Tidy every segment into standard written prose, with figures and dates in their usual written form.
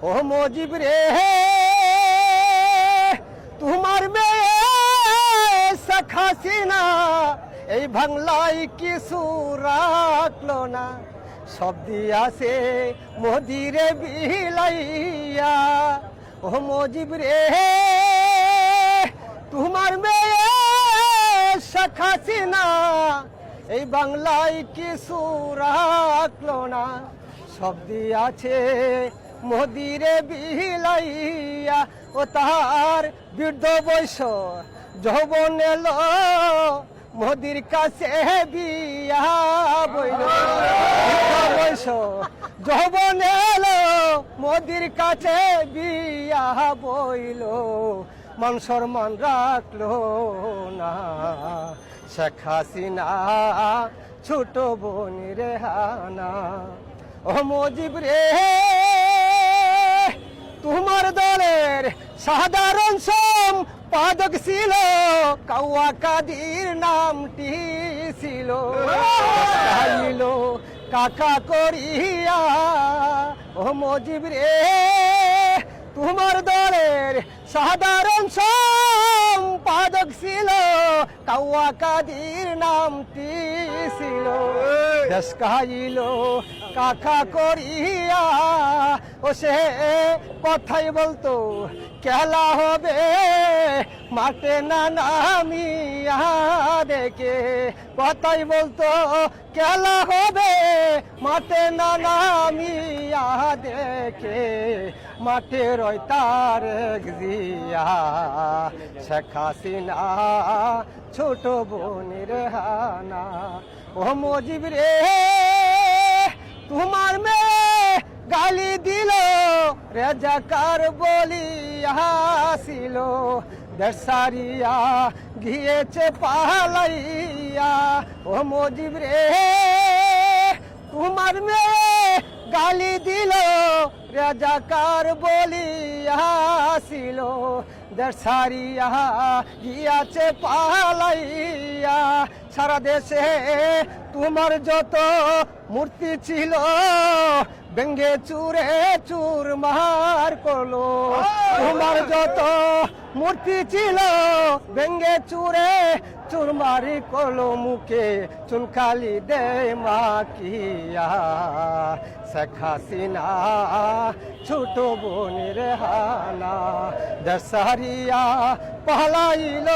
ও মুজিব রে তোমার মেয়ে শেখ হাসিনা এই বাংলায় কিছু রাখলো না, সব দিয়াছে মোদিরে বিলাইয়া। ও মুজিব রে তোমার মেয়ে শেখ হাসিনা এই বাংলায় কিছু রাখলো না, সব দিয়াছে মোদিরে বিলাইয়া। ও তার বৃদ্ধ বয়স যৌবন এলো মোদির কাছে বিয়া বইল, বয়স যৌবন এলো মোদির কাছে বিয়া বইল, মান সম্মান রাখলো না শেখ হাসিনা ছোট বোন রেহানা। ও মুজিব রে তোমার দলের সাধারণ সম্পাদক ছিল কাওয়া কাদির, নামটি ছিল কাকা করিয়া। ও মুজিব রে তোমার দলের সাধারণ সম্পাদক ছিল কাওয়া কাদির, নামটি ছিল দেশ কাহিল কাকা করিয়া। ও সে কথাই বলতো খেলা হবে মাঠে না নামিয়া দেখে, কথাই বলতো খেলা হবে মাঠে না নামিয়া দেখে, মাঠে রয় তার জিয়া শেখ হাসিনা ছোট বোন রেহানা। ও মুজিব রে তোমার মেয়ে গালি দিল রেজাকার বলিয়াছিল, দেশ সারিয়া গিয়েছে পালাইয়া। ও মুজিব রে তোমার মেয়ে গালি দিল রেজাকার বলিয়াছিল, দেশ সারিয়া গিয়াছে পালাইয়া। সারা দেশে তোমার যত মূর্তি ছিল ভেঙ্গে চুরে চুরমার করলো, তোমার যত মূর্তি ছিল ভেঙ্গে চুরে চুরমারি করলো, মুখে চুনকালি দে মাকিয়া শেখ হাসিনা ছোট বোন রেহানা। দেশারিয়া পালাইল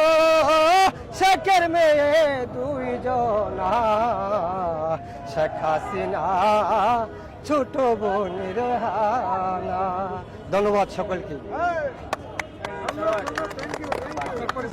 শেখের মেয়ে দুইজনা, শেখ হাসিনা ছোট বোন রেহানা। ধন্যবাদ সকলকে।